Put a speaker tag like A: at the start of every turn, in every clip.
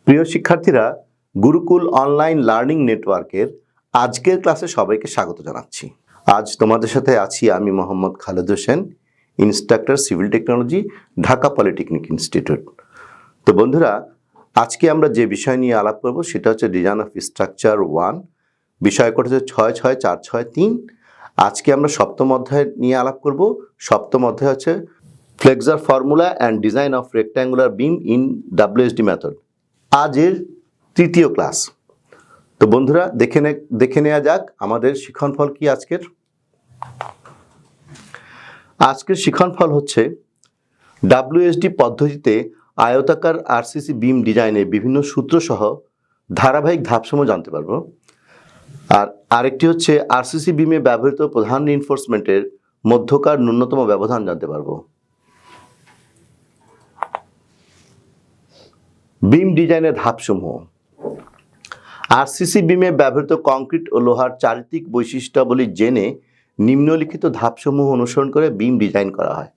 A: প্রিয় শিক্ষার্থীরা, Gurukul online learning নেটওয়ার্কের আজকের ক্লাসে সবাইকে স্বাগত জানাচ্ছি। আজ তোমাদের সাথে আছি আমি Mohammad Khaled Hossain, instructor civil technology, Dhaka polytechnic institute. তো বন্ধুরা, আজকে আমরা যে বিষয় নিয়ে আলাপ করব সেটা হচ্ছে ডিজাইন অফ স্ট্রাকচার 1, বিষয় কোড হচ্ছে 66463। আজকে আমরা সপ্তম অধ্যায় নিয়ে আলাপ করব। সপ্তম অধ্যায় হচ্ছে flexure formula and design of rectangular beam in WSD method. আজের তৃতীয় ক্লাস। তো বন্ধুরা, দেখে নেওয়া যাক আমাদের শিক্ষণফল কি আজকের। আজকের শিক্ষণফল হচ্ছে WSD পদ্ধতিতে আয়তাকার RCC বিম ডিজাইনের বিভিন্ন সূত্র সহ ধারাবাহিক ধাপসমূহ জানতে পারবো। আর আরেকটি হচ্ছে RCC বিমে ব্যবহৃত প্রধান রিইনফোর্সমেন্টের মধ্যকার ন্যূনতম ব্যবধান জানতে পারবো। বিম ডিজাইনের ধাপসমূহ। RCC বিমে ব্যবহৃত কংক্রিট ও লোহার চারিত্রিক বৈশিষ্ট্যাবলী জেনে নিম্নলিখিত ধাপসমূহ অনুসরণ করে বিম ডিজাইন করা হয়।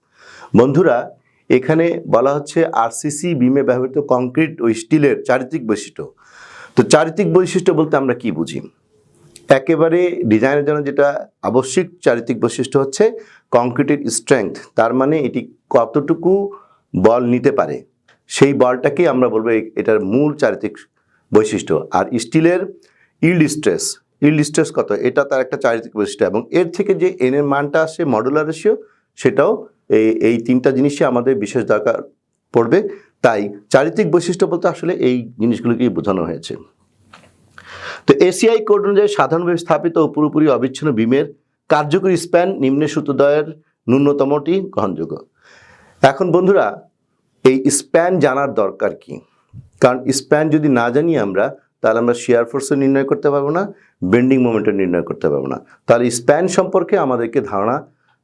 A: বন্ধুরা, এখানে বলা হচ্ছে RCC বিমে ব্যবহৃত কংক্রিট ও স্টিলের চারিত্রিক বৈশিষ্ট্য। তো চারিত্রিক বৈশিষ্ট্য বলতে আমরা কি বুঝি? একেবারে ডিজাইনের জন্য যেটা আবশ্যিক চারিত্রিক বৈশিষ্ট্য হচ্ছে কংক্রিটের স্ট্রেংথ, তার মানে এটি কতটুকু বল নিতে পারে, সেই বলটাকে আমরা বলবো এটার মূল চারিত্রিক বৈশিষ্ট্য। আর স্টিলের ইল্ড স্ট্রেস কত, এটা তার একটা চারিত্রিক বৈশিষ্ট্য, এবং এর থেকে যে এন এর মানটা আসে মডুলার রেশিও, সেটাও এই তিনটা জিনিসই আমাদের বিশেষ দরকার পড়বে। তাই চারিত্রিক বৈশিষ্ট্য বলতে আসলে এই জিনিসগুলোকেই বোঝানো হয়েছে। তো এসিআই কোড অনুযায়ী সাধারণভাবে স্থাপিত ও পুরোপুরি অবিচ্ছিন্ন বিমের কার্যকরী স্প্যান নিম্নের সূত্রদ্বয়ের ন্যূনতমটি গ্রহণযোগ্য। এখন বন্ধুরা, এই স্প্যান জানার দরকার কি? কারণ স্প্যান যদি না জানি আমরা, তাহলে আমরা শিয়ার ফোর্সও নির্ণয় করতে পারবো না, বেন্ডিং মোমেন্টও নির্ণয় করতে পারবো না। তাহলে স্প্যান সম্পর্কে আমাদেরকে ধারণা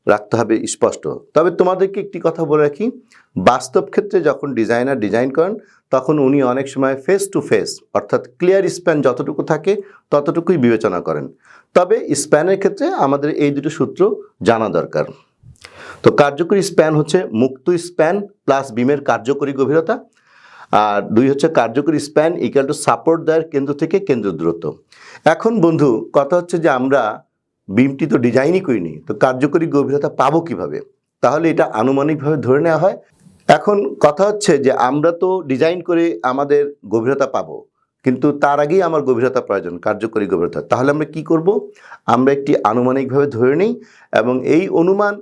A: রাখতে হবে স্পষ্ট। তবে তোমাদেরকে একটি কথা বলে রাখি, বাস্তব ক্ষেত্রে যখন ডিজাইনার ডিজাইন করেন তখন উনি অনেক সময় ফেস টু ফেস, অর্থাৎ ক্লিয়ার স্প্যান যতটুকু থাকে ততটুকুই বিবেচনা করেন। তবে স্প্যানের ক্ষেত্রে আমাদের এই দুটো সূত্র জানা দরকার। তো কার্যকরী স্প্যান হচ্ছে মুক্ত স্প্যান প্লাস বিমের কার্যকরী গভীরতা, আর 2 হচ্ছে কার্যকরী স্প্যান ইকুয়াল টু সাপোর্ট দ্বয়ের কেন্দ্র থেকে কেন্দ্র দূরত্ব। এখন বন্ধু, কথা হচ্ছে যে আমরা বিমটি তো ডিজাইনই করিনি, তো কার্যকরী গভীরতা পাবো কিভাবে? তাহলে এটা আনুমানিকভাবে ধরে নেওয়া হয়। এখন কথা হচ্ছে যে আমরা তো ডিজাইন করে আমাদের গভীরতা পাবো, কিন্তু তার আগেই আমার গভীরতা প্রয়োজন, কার্যকরী গভীরতা। তাহলে আমরা কি করব? আমরা একটি আনুমানিকভাবে ধরে নিই, এবং এই অনুমান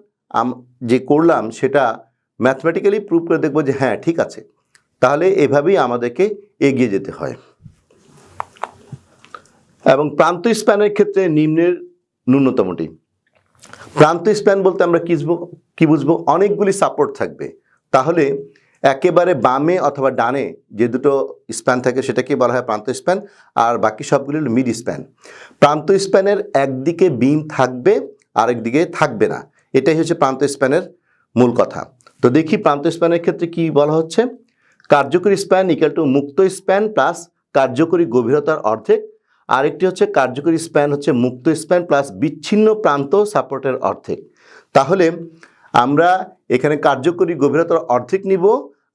A: যে করলাম সেটা ম্যাথমেটিক্যালি প্রুভ করে দেখবো যে হ্যাঁ ঠিক আছে। তাহলে এভাবেই আমাদেরকে এগিয়ে যেতে হয়। এবং প্রান্ত স্প্যানের ক্ষেত্রে নিম্নের ন্যূনতমটি। প্রান্ত স্প্যান বলতে আমরা কি বুঝবো? অনেকগুলি সাপোর্ট থাকবে। তাহলে একেবারে বামে অথবা ডানে যে দুটো স্প্যান থাকে সেটাকে বলা হয় প্রান্ত স্প্যান, আর বাকি সবগুলি হলো মিড স্প্যান। প্রান্ত স্প্যানের একদিকে বিম থাকবে, আরেকদিকে থাকবে না, এটাই হচ্ছে প্রান্ত স্প্যানের মূল কথা। তো দেখি প্রান্ত স্প্যানের ক্ষেত্রে কি বলা হচ্ছে। কার্যকরী স্প্যান ইকুয়াল টু মুক্ত স্প্যান প্লাস কার্যকরী গভীরতার অর্ধেক। আরেকটি হচ্ছে কার্যকরী স্প্যান হচ্ছে মুক্ত স্প্যান প্লাস বিচ্ছিন্ন প্রান্ত সাপোর্টের অর্ধেক। তাহলে আমরা এখানে কার্যকরী গভীরতার অর্ধেক নিব,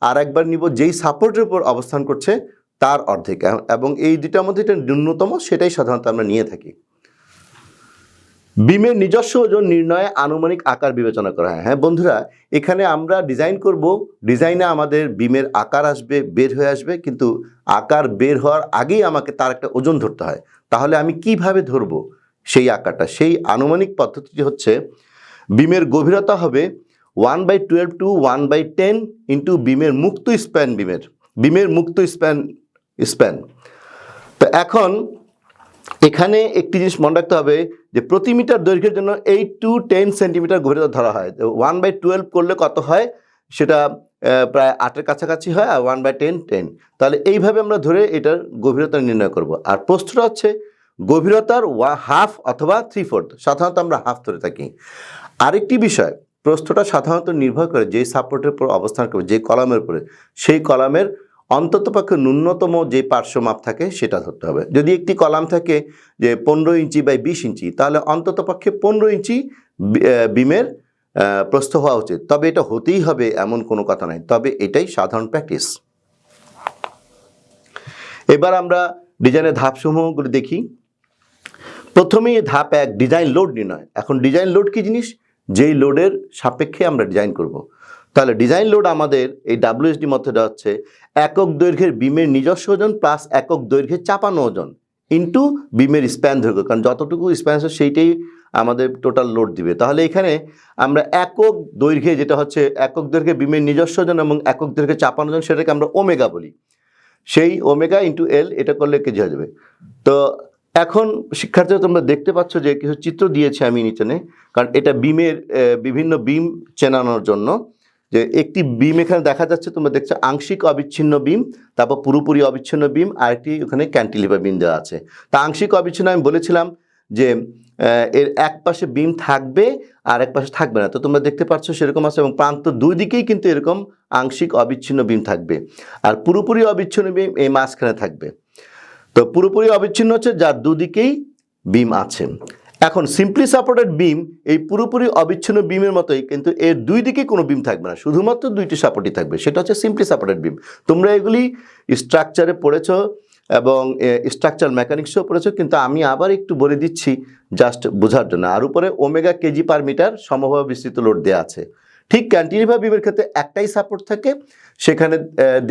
A: আর একবার নিব যেই সাপোর্টের উপর অবস্থান করছে তার অর্ধেক, এবং এই দুটার মধ্যে এটা ন্যূনতম, সেটাই সাধারণত আমরা নিয়ে থাকি। বিমের নিজস্ব ওজন নির্ণয়ে আনুমানিক আকার বিবেচনা করা হয়। হ্যাঁ বন্ধুরা, এখানে আমরা ডিজাইন করব, ডিজাইনে আমাদের বিমের আকার আসবে, বের হয়ে আসবে, কিন্তু আকার বের হওয়ার আগেই আমাকে তার একটা ওজন ধরতে হয়। তাহলে আমি কিভাবে ধরব সেই আকারটা? সেই আনুমানিক পদ্ধতিটি হচ্ছে বিমের গভীরতা হবে 1/12 টু 1/10 ইন্টু বিমের মুক্ত স্প্যান, বিমের মুক্ত স্প্যান। তো এখন এখানে একটি জিনিস মনে রাখতে হবে যে প্রতি মিটার দৈর্ঘ্যের জন্য 8 to 10 সেন্টিমিটার গভীরতা ধরা হয়। 1/12 করলে কত হয়? সেটা প্রায় 8-এর কাছাকাছি হয়, আর 1/10 10। তাহলে এইভাবে আমরা ধরে এটার গভীরতা নির্ণয় করব। আর প্রস্থটা হচ্ছে গভীরতার হাফ অথবা 3/4, সাধারণত আমরা হাফ ধরে থাকি। আরেকটি বিষয়, প্রস্থটা সাধারণত নির্ভর করে যেই সাপোর্টের উপর অবস্থান করবে, যে কলামের উপরে, সেই কলামের অন্ততপক্ষে ন্যূনতম যে পার্শ্ব মাপ থাকে সেটা ধরতে হবে। যদি একটি কলাম থাকে যে 15 ইঞ্চি বাই 20 ইঞ্চি, তাহলে অন্ততপক্ষে 15 ইঞ্চি বিমের প্রস্থ হওয়া উচিত। তবে এটা হতেই হবে এমন কোনো কথা নাই, তবে এটাই সাধারণ প্র্যাকটিস। এবার আমরা ডিজাইনের ধাপসমূহগুলো দেখি। প্রথমেই ধাপ 1 ডিজাইন লোড নির্ণয়। এখন ডিজাইন লোড কি জিনিস? যেই লোডের সাপেক্ষে আমরা ডিজাইন করব। তাহলে ডিজাইন লোড আমাদের এই WSD মেথডে হচ্ছে একক দৈর্ঘ্যের বিমের নিজস্ব ওজন প্লাস একক দৈর্ঘ্যের চাপানো ওজন ইন্টু বিমের স্প্যান দৈর্ঘ্য, কারণ যতটুকু স্প্যান আছে সেইটাই আমাদের টোটাল লোড দিবে। তাহলে এখানে আমরা একক দৈর্ঘ্যে, যেটা হচ্ছে একক দৈর্ঘ্যে বিমের নিজস্ব ওজন এবং একক দৈর্ঘ্যে চাপানো ওজন, সেটাকে আমরা ওমেগা বলি। সেই ওমেগা ইন্টু এল এটা করলে কেজি হয়ে যাবে। তো এখন শিক্ষার্থীরা তোমরা দেখতে পাচ্ছ যে কিছু চিত্র দিয়েছে আমি নিচে, কারণ এটা বিমের বিভিন্ন বিম চেনানোর জন্য। যে একটি বিম এখানে দেখা যাচ্ছে, তোমরা দেখছো আংশিক অবিচ্ছিন্ন বিম, তারপর পুরোপুরি অবিচ্ছিন্ন বিম, আর একটি ওখানে ক্যান্টিলিভার বিম দেওয়া আছে। তা আংশিক অবিচ্ছিন্ন আমি বলেছিলাম যে এর এক পাশে বিম থাকবে আর এক পাশে থাকবে না। তো তোমরা দেখতে পাচ্ছ সেরকম আছে, এবং প্রান্ত দুই দিকেই কিন্তু এরকম আংশিক অবিচ্ছিন্ন বিম থাকবে। আর পুরোপুরি অবিচ্ছিন্ন বিম এই মাঝখানে থাকবে। তো পুরোপুরি অবিচ্ছিন্ন হচ্ছে যার দুদিকেই বিম আছে। এখন সিম্পলি সাপোর্টেড বিম এই পুরোপুরি অবিচ্ছিন্ন বিমের মতোই, কিন্তু এর দুই দিকে কোনো বিম থাকবে না, শুধুমাত্র দুইটি সাপোর্টই থাকবে, সেটা হচ্ছে সিম্পলি সাপোর্টেড বিম। তোমরা এগুলি স্ট্রাকচারে পড়েছো এবং স্ট্রাকচার মেকানিক্সও পড়েছো, কিন্তু আমি আবার একটু বলে দিচ্ছি জাস্ট বোঝার জন্য। আর উপরে ওমেগা কেজি পার মিটার সমভাবে বিস্তৃত লোড দেওয়া আছে। ঠিক ক্যান্টিলিভার বিমের ক্ষেত্রে একটাই সাপোর্ট থাকে, সেখানে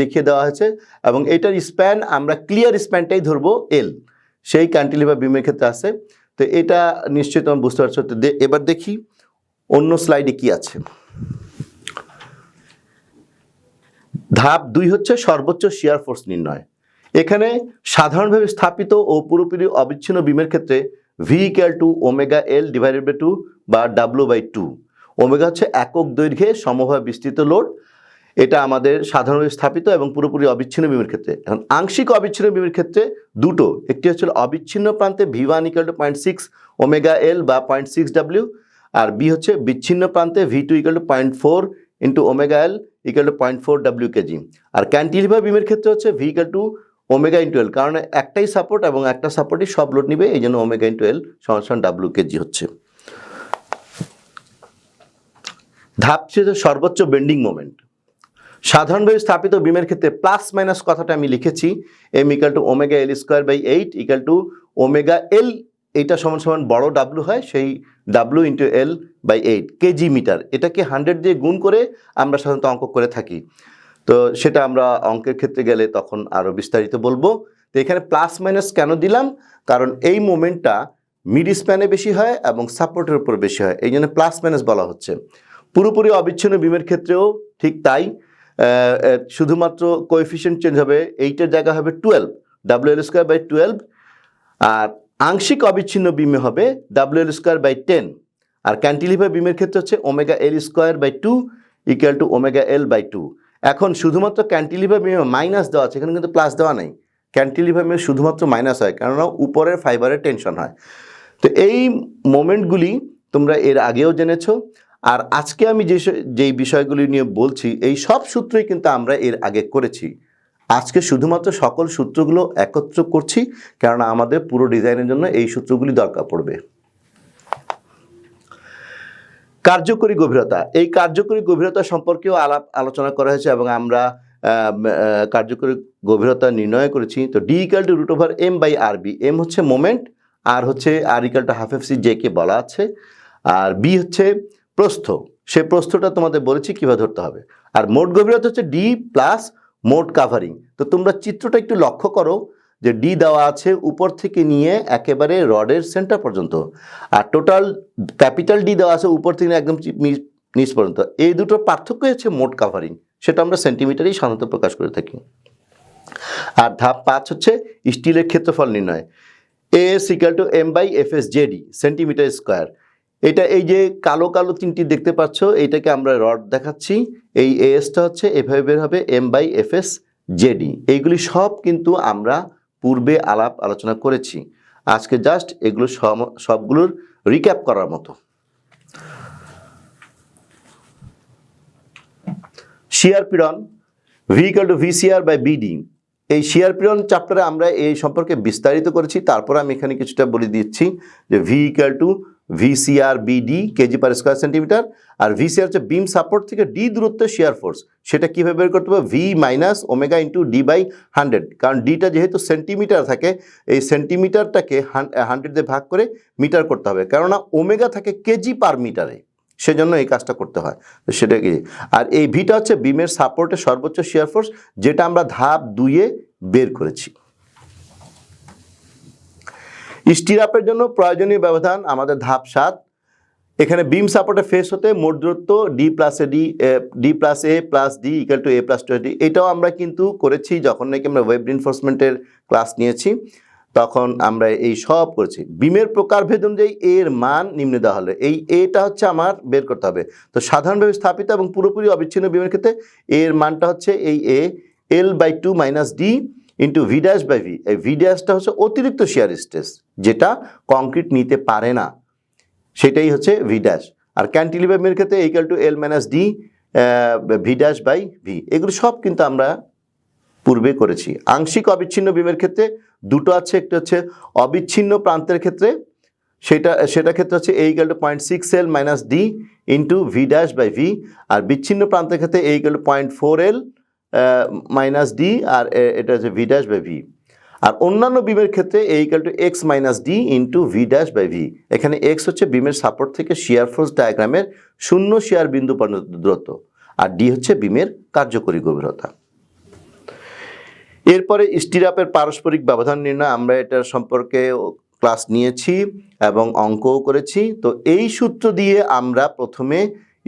A: দেখিয়ে দেওয়া হয়েছে, এবং এটার স্প্যান আমরা ক্লিয়ার স্প্যানটাই ধরবো এল, সেই ক্যান্টিলিভার বিমের ক্ষেত্রে আছে। তো এটা নিশ্চয়ই তোমরা বুঝতে পারছো। তো এবার দেখি অন্য স্লাইডে কি আছে। ধাপ 2 হচ্ছে সর্বোচ্চ শিয়ার ফোর্স নির্ণয়। এখানে সাধারণভাবে স্থাপিত ও পুরোপুরি অবিচ্ছিন্ন বিমের ক্ষেত্রে V equal to omega L divided by 2 বা W/2। ওমেগা হচ্ছে একক দৈর্ঘ্যে সমভাবে বিস্তৃত লোড, এটা আমাদের সাধারণভাবে স্থাপিত এবং পুরোপুরি অবিচ্ছিন্ন বিমের ক্ষেত্রে। এখন আংশিক অবিচ্ছিন্ন বিমের ক্ষেত্রে দুটো, একটি হচ্ছে অবিচ্ছিন্ন প্রান্তে V1 ইকুয়াল টু 0.6 ওমেগা এল বা 0.6 W, আর বি হচ্ছে বিচ্ছিন্ন প্রান্তে V2 equal to 0.4 into omega L equal to 0.4 W KG. আর ক্যান্টিলিভার বিমের ক্ষেত্রে হচ্ছে V equal to omega into L, কারণ একটাই সাপোর্ট এবং একটা সাপোর্টই সব লোড নিবে, এই জন্য ওমেগা ইন্টু এল সমান W কেজি হচ্ছে। ধাপ হচ্ছে সর্বোচ্চ বেন্ডিং মোমেন্ট। সাধারণভাবে স্থাপিত বিমের ক্ষেত্রে প্লাস মাইনাস কথাটা আমি লিখেছি M equal to omega L square by 8 equal to omega L, এইটা সমান সমান বড় ডাব্লু হয়, সেই W into L by 8 KG metre. এটাকে 100 দিয়ে গুণ করে আমরা সাধারণত অঙ্ক করে থাকি, তো সেটা আমরা অঙ্কের ক্ষেত্রে গেলে তখন আরও বিস্তারিত বলবো। তো এখানে প্লাস মাইনাস কেন দিলাম, কারণ এই মোমেন্টটা মিড স্প্যানে বেশি হয় এবং সাপোর্টের উপর বেশি হয়, এই জন্য প্লাস মাইনাস বলা হচ্ছে। পুরোপুরি অবিচ্ছিন্ন বিমের ক্ষেত্রেও ঠিক তাই, শুধুমাত্র কোএফিসিয়েন্ট চেঞ্জ হবে, 8-এর জায়গা হবে 12 WL স্কোয়ার বাই 12, আর আংশিক অবিচ্ছিন্ন বিমে হবে WL স্কোয়ার বাই 10, আর ক্যান্টিলিভার বিমের ক্ষেত্রে হচ্ছে omega L square by 2 equal to omega L by 2। এখন শুধুমাত্র ক্যান্টিলিভার বিমে মাইনাস দেওয়া আছে, এখানে কিন্তু প্লাস দেওয়া নেই। ক্যান্টিলিভার বিমে শুধুমাত্র মাইনাস হয়, কেননা উপরের ফাইবারের টেনশন হয়। তো এই মোমেন্টগুলি তোমরা এর আগেও জেনেছো, আর আজকে আমি যেই বিষয়গুলি নিয়ে বলছি এই সব সূত্রই কিন্তু আমরা এর আগে করেছি। আজকে শুধুমাত্র সকল সূত্রগুলো একত্র করছি, কারণ আমাদের পুরো ডিজাইনের জন্য এই সূত্রগুলি দরকার পড়বে। কার্যকরী গভীরতা, এই কার্যকরী গভীরতা সম্পর্কেও আলোচনা করা হয়েছে, এবং আমরা কার্যকরী গভীরতা নির্ণয় করেছি। তো D equal to root over M by R B, M হচ্ছে মোমেন্ট, আর হচ্ছে R equal to half FC কে বলা আছে, আর বি হচ্ছে প্রস্থ, সে প্রস্থটা তোমাদের বলেছি কীভাবে ধরতে হবে। আর মোট গভীরতা হচ্ছে ডি প্লাস মোট কাভারিং। তো তোমরা চিত্রটা একটু লক্ষ্য করো যে ডি দেওয়া আছে উপর থেকে নিয়ে একেবারে রডের সেন্টার পর্যন্ত, আর টোটাল ক্যাপিটাল ডি দেওয়া আছে উপর থেকে একদম নিচ পর্যন্ত। এই দুটোর পার্থক্য হচ্ছে মোট কাভারিং, সেটা আমরা সেন্টিমিটারেই সাধারণত প্রকাশ করে থাকি। আর ধাপ 5 হচ্ছে স্টিলের ক্ষেত্রফল নির্ণয়। AS equal to M by FS JD centimetre square. এটা এই যে কালো কালো তিনটি দেখতে পাচ্ছ, এইটাকে আমরা রড দেখাচ্ছি, এই ASটা হচ্ছে এভাবে বের হবে M বাই FS JD। এইগুলি সব কিন্তু আমরা পূর্বে আলোচনা করেছি, আজকে জাস্ট এগুলো সবগুলোর রিক্যাপ করার মতো। শিয়ার পীড়ন V equal to VCR by BD, এই শিয়ার পীড়ন চ্যাপ্টারে আমরা এই সম্পর্কে বিস্তারিত করেছি, তারপর আমি এখানে কিছুটা বলে দিচ্ছি যে V equal to VCR BD KG per square centimetre, আর ভিসিআর হচ্ছে বিম সাপোর্ট থেকে ডি দূরত্বে শিয়ার ফোর্স, সেটা কীভাবে বের করতে হবে, V minus omega into D by 100, কারণ ডিটা যেহেতু সেন্টিমিটার থাকে এই সেন্টিমিটারটাকে 100 দিয়ে ভাগ করে মিটার করতে হবে, কেননা ওমেগা থাকে কেজি পার মিটারে, সেজন্য এই কাজটা করতে হয়। তো সেটা কি, আর এই ভিটা হচ্ছে বিমের সাপোর্টের সর্বোচ্চ শিয়ার ফোর্স, যেটা আমরা ধাপ 2-এ বের করেছি। স্টিরাপের জন্য প্রয়োজনীয় ব্যবধান আমাদের ধাপ 7। এখানে বিম সাপোর্টের ফেস হতে মোট দূরত্ব ডি প্লাস এ প্লাস ডি ইকুয়াল টু এ প্লাস 20, এটাও আমরা কিন্তু করেছি যখন নাকি আমরা ওয়েব রিইনফোর্সমেন্টের ক্লাস নিয়েছি, তখন আমরা এই সব করেছি। বিমের প্রকারভেদ অনুযায়ী এর মান নিম্নে দেওয়া হলো, এই এটা হচ্ছে আমার বের করতে হবে। তো সাধারণভাবে স্থাপিত এবং পুরোপুরি অবিচ্ছিন্ন বিমের ক্ষেত্রে এর মানটা হচ্ছে এই এ L/2 মাইনাস D into V dash by V. এই ভি ড্যাশটা হচ্ছে অতিরিক্ত শিয়ার স্ট্রেস, যেটা কংক্রিট নিতে পারে না, সেটাই হচ্ছে ভি ড্যাশ। আর ক্যান্টিলিভার বিমের ক্ষেত্রে equal to L minus D V dash by V, এগুলো সব কিন্তু আমরা পূর্বে করেছি। আংশিক অবিচ্ছিন্ন বিমের ক্ষেত্রে দুটো আছে, একটা হচ্ছে অবিচ্ছিন্ন প্রান্তের ক্ষেত্রে সেটা ক্ষেত্রে হচ্ছে equal to 0.6 L minus D into V dash by V, আর বিচ্ছিন্ন প্রান্তের ক্ষেত্রে equal to 0.4 L minus D, আর এটা হচ্ছে ভি ড্যাশ বাই ভি। আর অন্যান্য বিমের ক্ষেত্রে equal to X minus D into V dash by V. এখানে এক্স হচ্ছে বিমের সাপোর্ট থেকে শিয়ার ফোর্স ডায়াগ্রামের শূন্য শিয়ার বিন্দু পর্যন্ত দূরত্ব, আর ডি হচ্ছে বিমের কার্যকরী গভীরতা। এরপরে স্টিরাপের পারস্পরিক ব্যবধান নির্ণয়, আমরা এটার সম্পর্কে ক্লাস নিয়েছি এবং অঙ্কও করেছি। তো এই সূত্র দিয়ে আমরা প্রথমে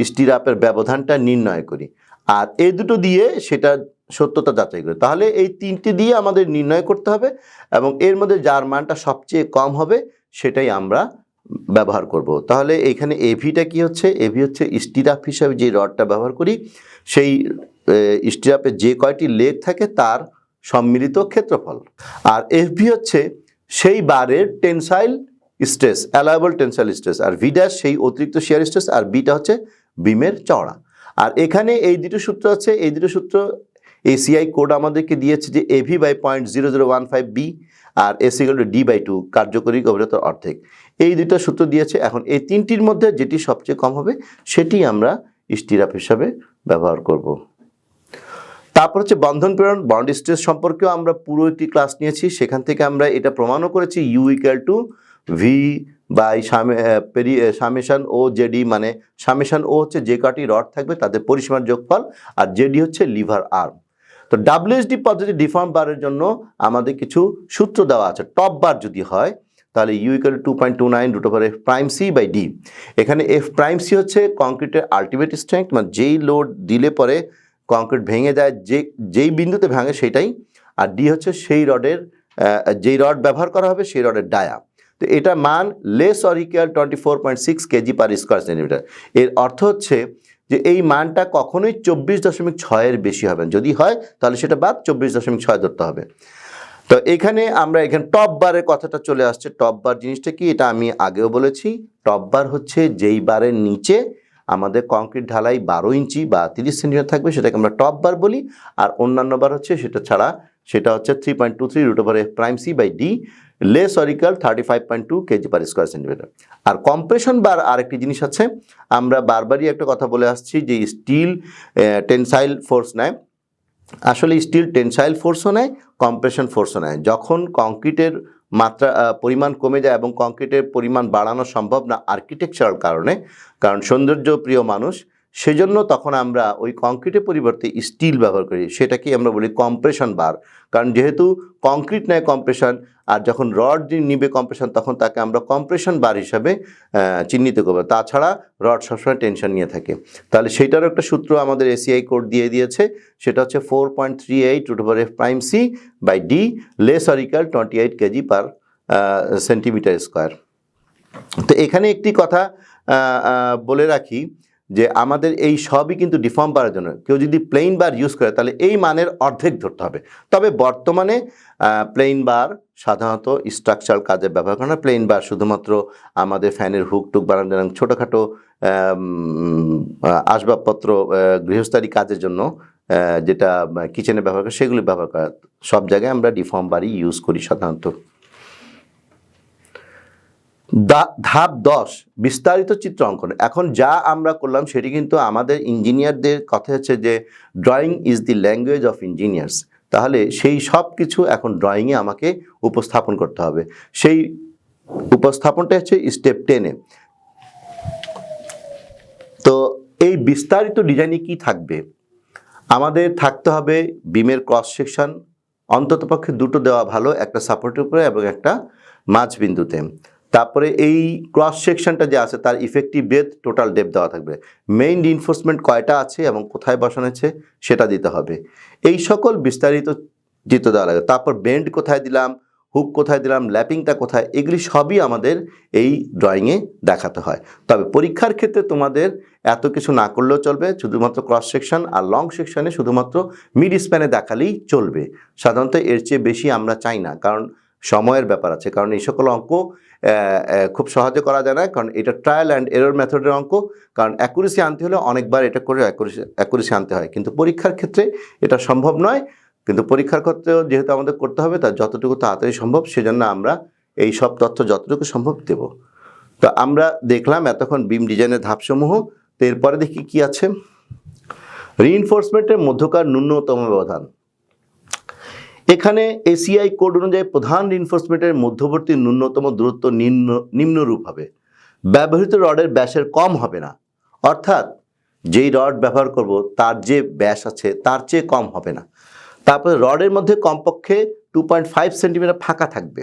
A: স্টিরাপের ব্যবধানটা নির্ণয় করি, আর এই দুটো দিয়ে সেটা সত্যতা যাচাই করি। তাহলে এই তিনটি দিয়ে আমাদের নির্ণয় করতে হবে, এবং এর মধ্যে যার মানটা সবচেয়ে কম হবে সেটাই আমরা ব্যবহার করব। তাহলে এইখানে এভিটা কি হচ্ছে, এভি হচ্ছে স্টিরাপ হিসাবে যে রডটা ব্যবহার করি, সেই স্টিরাপে যে কয়টি লেগ থাকে তার সম্মিলিত ক্ষেত্রফল। আর এফভি হচ্ছে সেই বারের টেনসাইল স্ট্রেস, অ্যালায়েবল টেনসাইল স্ট্রেস, আর ভি ড্যাশ সেই অতিরিক্ত শিয়ার স্ট্রেস, আর বিটা হচ্ছে বিমের চওড়া। আর এখানে এই দুটো সূত্র আছে, এই দুটো সূত্র এসিআই কোড আমাদেরকে দিয়েছে যে AV by 0.0015 B R S equal to D by 2 কার্যকরী গভীরতার অর্ধেক, এই দুটো সূত্র দিয়েছে। এখন এই তিনটির মধ্যে যেটি সবচেয়ে কম হবে সেটি আমরা স্টিরাপ হিসাবে ব্যবহার করব। তারপর হচ্ছে বন্ধন প্রেরণ, বন্ড স্ট্রেস সম্পর্কেও আমরা পুরো একটি ক্লাস নিয়েছি, সেখান থেকে আমরা এটা প্রমাণও করেছি U equal to V by summation O JD, মানে সামেশন ও হচ্ছে যে কটি রড থাকবে তাদের পরিসীমার যোগফল, আর জেডি হচ্ছে লিভার আর্ম। তো ডাব্লিউএসডি পদ্ধতি ডিফর্ম বারের জন্য আমাদের কিছু সূত্র দেওয়া আছে। টপ বার যদি হয় তাহলে U equal to 2.29 root over F prime C by D. এখানে এফ প্রাইম সি হচ্ছে কংক্রিটের আলটিমেট স্ট্রেংথ, মানে যেই লোড দিলে পরে কংক্রিট ভেঙে যায়, যেই বিন্দুতে ভাঙে সেটাই, আর ডি হচ্ছে সেই রডের যেই রড ব্যবহার করা হবে সেই রডের ডায়া। তো এটা মান less or equal 24.6 KG per square centimetre. এর অর্থ হচ্ছে যে এই মানটা কখনোই 24.6-এর বেশি হবে না, যদি হয় তাহলে সেটা বাদ 24.6 ধরতে হবে। তো এখানে টপ বারের কথাটা চলে আসছে। টপ বার জিনিসটা কি, এটা আমি আগেও বলেছি। টপ বার হচ্ছে যেই বারের নিচে আমাদের কংক্রিট ঢালাই 12 ইঞ্চি বা 30 সেন্টিমিটার থাকবে সেটাকে আমরা টপ বার বলি, আর অন্যান্য বার হচ্ছে সেটা ছাড়া সেটা হচ্ছে 3.23 root over F prime C by D less or equal 35.2 kg per square centimetre. আর কম্প্রেশন বার আরেকটি জিনিস আছে, আমরা বারবারই একটা কথা বলে আসছি যে স্টিল টেনসাইল ফোর্স নেয়, আসলে স্টিল টেনসাইল ফোর্সও নেয়, কম্প্রেশন ফোর্সও নেয়। যখন কংক্রিটের মাত্রা পরিমাণ কমে যায় এবং কংক্রিটের পরিমাণ বাড়ানো সম্ভব না আর্কিটেকচারাল কারণে, কারণ সৌন্দর্য প্রিয় মানুষ, সেজন্য তখন আমরা ওই কংক্রিটের পরিবর্তে স্টিল ব্যবহার করি, সেটাকে আমরা বলি কম্প্রেশন বার। কারণ যেহেতু কংক্রিট নেয় কম্প্রেশন, আর যখন রড নিবে কম্প্রেশন তখন তাকে আমরা কম্প্রেশন বার হিসাবে চিহ্নিত করবো। তাছাড়া রড সবসময় টেনশন নিয়ে থাকে। তাহলে সেইটারও একটা সূত্র আমাদের এসিআই কোড দিয়ে দিয়েছে, সেটা হচ্ছে 4.38 root over F prime C by D less or equal 28 KG per centimetre square. তো এখানে একটি কথা বলে রাখি যে আমাদের এই সবই কিন্তু ডিফর্ম বারের জন্য। কেউ যদি প্লেন বার ইউজ করে তাহলে এই মানের অর্ধেক ধরতে হবে। তবে বর্তমানে প্লেন বার সাধারণত স্ট্রাকচারাল কাজে ব্যবহার করে না। প্লেন বার শুধুমাত্র আমাদের ফ্যানের হুক টুক বানানো, ছোটোখাটো আসবাবপত্র গৃহস্থালী কাজের জন্য যেটা কিচেনে ব্যবহার করে সেগুলি ব্যবহার করা, সব জায়গায় আমরা ডিফর্ম বারই ইউজ করি সাধারণত। ধাপ 10 বিস্তারিত চিত্র অঙ্কন। এখন যা আমরা করলাম সেটি কিন্তু আমাদের ইঞ্জিনিয়ারদের কথা হচ্ছে যে drawing is the language of engineers. তাহলে সেই সব কিছু এখন ড্রয়িংয়ে আমাকে উপস্থাপন করতে হবে। সেই উপস্থাপনটা হচ্ছে স্টেপ 10-এ। তো এই বিস্তারিত ডিজাইনে কি থাকবে? আমাদের থাকতে হবে বিমের ক্রস সেকশন, অন্ততপক্ষে দুটো দেওয়া ভালো, একটা সাপোর্টের উপরে এবং একটা মাঝ বিন্দুতে। তারপরে এই ক্রস সেকশনটা যে আছে তার ইফেক্টিভ ব্রেথ, টোটাল ডেপথ দেওয়া থাকবে। মেইন রিইনফোর্সমেন্ট কয়টা আছে এবং কোথায় বসানো আছে সেটা দিতে হবে। এই সকল বিস্তারিত চিত্র দেওয়া লাগে। তারপর বেন্ড কোথায় দিলাম, হুক কোথায় দিলাম, ল্যাপিংটা কোথায়, এগুলি সবই আমাদের এই ড্রয়িংয়ে দেখাতে হয়। তবে পরীক্ষার ক্ষেত্রে তোমাদের এত কিছু না করলেও চলবে, শুধুমাত্র ক্রস সেকশন আর লং সেকশনে শুধুমাত্র মিড স্প্যানে দেখালেই চলবে। সাধারণত এর চেয়ে বেশি আমরা চাই না, কারণ সময়ের ব্যাপার আছে। কারণ এই সকল অঙ্ক খুব সহজে করা যায় না, কারণ এটা ট্রায়াল অ্যান্ড এরর মেথডের অঙ্ক। কারণ অ্যাকুরেসি আনতে হলে অনেকবার এটা করে অ্যাকুরেসি আনতে হয়, কিন্তু পরীক্ষার ক্ষেত্রে এটা সম্ভব নয়। কিন্তু পরীক্ষার ক্ষেত্রেও যেহেতু আমাদের করতে হবে, তার যতটুকু তাড়াতাড়ি সম্ভব সেজন্য আমরা এই সব তথ্য যতটুকু সম্ভব দেব। তো আমরা দেখলাম এতক্ষণ বিম ডিজাইনের ধাপসমূহ। তো এরপরে দেখি কি আছে। রিইনফোর্সমেন্টের মধ্যকার ন্যূনতম ব্যবধান। এখানে এসিআই কোড অনুযায়ী প্রধান রিইনফোর্সমেন্টের মধ্যবর্তী ন্যূনতম দূরত্ব নিম্নরূপ হবে। ব্যবহৃত রডের ব্যাসের কম হবে না, অর্থাৎ যেই রড ব্যবহার করব তার যে ব্যাস আছে তার চেয়ে কম হবে না। তারপরে রডের মধ্যে কমপক্ষে 2.5 সেন্টিমিটার ফাঁকা থাকবে।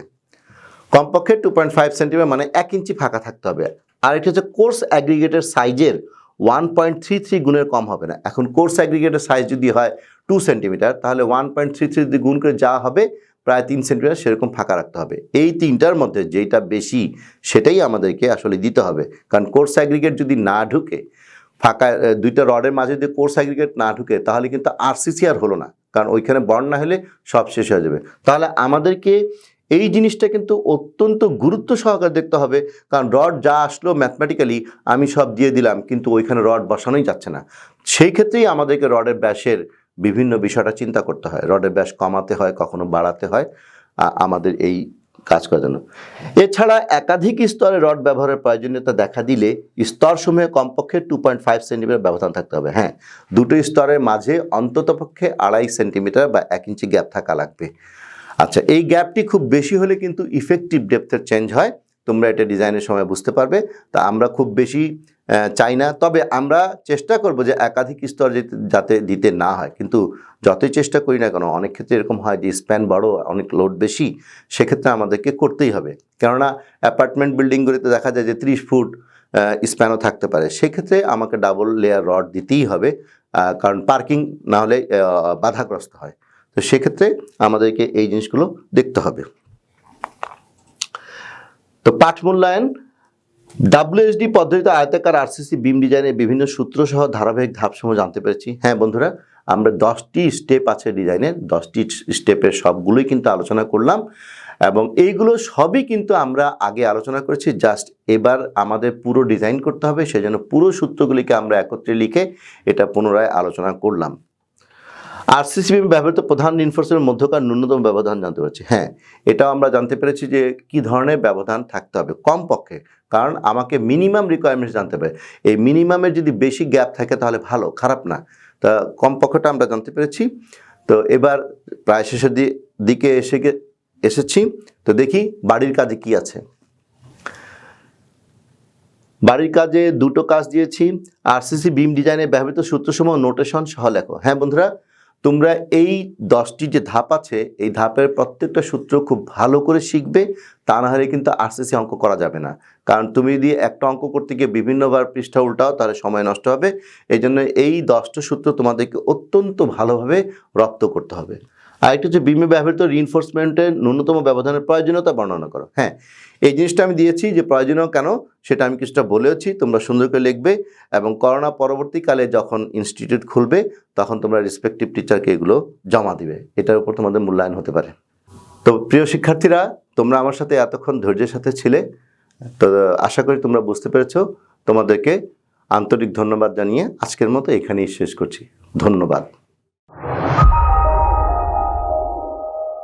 A: কমপক্ষে 2.5 সেন্টিমিটার মানে 1 ইঞ্চি ফাঁকা থাকতে হবে। আর এটা হচ্ছে কোর্স অ্যাগ্রিগেটের সাইজের 1.33 গুণের কম হবে না। এখন কোর্স অ্যাগ্রিগেটের সাইজ যদি হয় 2 সেন্টিমিটার, তাহলে 1.33 যদি গুণ করে যা হবে প্রায় 3 সেন্টিমিটার, সেরকম ফাঁকা রাখতে হবে। এই তিনটার মধ্যে যেটা বেশি সেটাই আমাদেরকে আসলে দিতে হবে। কারণ কোর্স অ্যাগ্রিগেট যদি না ঢুকে, ফাঁকা দুইটা রডের মাঝে যদি কোর্স অ্যাগ্রিগেট না ঢুকে, তাহলে কিন্তু আরসিসি আর হলো না, কারণ ওইখানে বর্ণ না হলে সব শেষ হয়ে যাবে। তাহলে আমাদেরকে এই জিনিসটা কিন্তু অত্যন্ত গুরুত্ব সহকারে দেখতে হবে। কারণ রড যা আসলো ম্যাথমেটিক্যালি আমি সব দিয়ে দিলাম, কিন্তু ওইখানে রড বসানোই যাচ্ছে না। সেই ক্ষেত্রেই আমাদেরকে রডের ব্যাসের বিভিন্ন বিষয়টা চিন্তা করতে হয়। রডের ব্যাস কমাতে হয়, কখনো বাড়াতে হয় আমাদের এই কাজ করার জন্য। এছাড়া একাধিক স্তরে রড ব্যবহারের প্রয়োজনীয়তা দেখা দিলে স্তরসমূহে কমপক্ষে 2.5 সেন্টিমিটার ব্যবধান থাকতে হবে। হ্যাঁ, দুটো স্তরের মাঝে অন্ততপক্ষে 2.5 সেন্টিমিটার বা 1 ইঞ্চি গ্যাপ থাকা লাগবে। আচ্ছা, এই গ্যাপটি খুব বেশি হলে কিন্তু ইফেক্টিভ ডেপথের চেঞ্জ হয়। তোমরা এটা ডিজাইনের সময় বুঝতে পারবে। তা আমরা খুব বেশি চাই না, তবে আমরা চেষ্টা করব যে একাধিক স্তর যাতে দিতে না হয়। কিন্তু যতই চেষ্টা করি না কেন, অনেক ক্ষেত্রে এরকম হয় যে স্প্যান বড়, অনেক লোড বেশি, সেক্ষেত্রে আমাদেরকে করতেই হবে। কেননা অ্যাপার্টমেন্ট বিল্ডিংগুলিতে দেখা যায় যে 30 ফুট স্প্যানও থাকতে পারে। সেক্ষেত্রে আমাকে ডাবল লেয়ার রড দিতেই হবে, কারণ পার্কিং না হলে বাধাগ্রস্ত হয়। তো সেক্ষেত্রে আমাদেরকে এই জিনিসগুলো দেখতে হবে। তো পাঠ মূল্যায়ন। WSD পদ্ধতিতে আয়তাকার আরসিসি বিম ডিজাইনের বিভিন্ন সূত্র সহ ধারাবাহিক ধাপসমূহ জানতে পেরেছি। হ্যাঁ বন্ধুরা, আমরা 10টি স্টেপ আছে ডিজাইনের, 10টি স্টেপের সবগুলোই কিন্তু আলোচনা করলাম, এবং এইগুলো সবই কিন্তু আমরা আগে আলোচনা করেছি। জাস্ট এবার আমাদের পুরো ডিজাইন করতে হবে, সেজন্য পুরো সূত্রগুলিকে আমরা একত্রে লিখে এটা পুনরায় আলোচনা করলাম। আরসিসি বিমে ব্যবহৃত প্রধান রিইনফোর্সমেন্টের মধ্যকার ন্যূনতম ব্যবধান জানতে পেরেছি। হ্যাঁ, এটাও আমরা জানতে পেরেছি যে কি ধরনের ব্যবধান থাকতে হবে কমপক্ষে, কারণ আমাকে মিনিমাম রিকোয়ারমেন্টস জানতে হবে। এই মিনিমামের যদি বেশি গ্যাপ থাকে তাহলে ভালো, খারাপ না। তা কমপক্ষটা আমরা জানতে পেরেছি। তো এবার প্রায় শেষের দিকে এসেছি। তো দেখি বাড়ির কাজে কি আছে। বাড়ির কাজে দুটো কাজ দিয়েছি। আরসিসি বিম ডিজাইনে ব্যবহৃত সূত্রসমূহ নোটেশন সহ লেখো। হ্যাঁ বন্ধুরা, তোমরা এই 10টি যে ধাপ আছে, এই ধাপের প্রত্যেকটা সূত্র খুব ভালো করে শিখবে, তা না হলে কিন্তু আরসিসি অঙ্ক করা যাবে না। কারণ তুমি যদি একটা অঙ্ক করতে গিয়ে বিভিন্নবার পৃষ্ঠা উল্টাও, তাহলে সময় নষ্ট হবে। এই জন্য এই 10টা সূত্র তোমাদেরকে অত্যন্ত ভালোভাবে রপ্ত করতে হবে। আর একটা হচ্ছে বিমে ব্যবহৃত রিইনফোর্সমেন্টের ন্যূনতম ব্যবধানের প্রয়োজনীয়তা বর্ণনা করো। হ্যাঁ, এই জিনিসটা আমি দিয়েছি যে প্রয়োজনীয় কেন সেটা আমি কিছুটা বলেওছি, তোমরা সুন্দর করে লিখবে। এবং করোনা পরবর্তীকালে যখন ইনস্টিটিউট খুলবে তখন তোমরা রেসপেক্টিভ টিচারকে এগুলো জমা দিবে, এটার উপর তোমাদের মূল্যায়ন হতে পারে। তো প্রিয় শিক্ষার্থীরা, তোমরা আমার সাথে এতক্ষণ ধৈর্যের সাথে ছিলে। তো আশা করি তোমরা বুঝতে পেরেছো। তোমাদেরকে আন্তরিক ধন্যবাদ জানিয়ে আজকের মতো এখানেই শেষ করছি। ধন্যবাদ।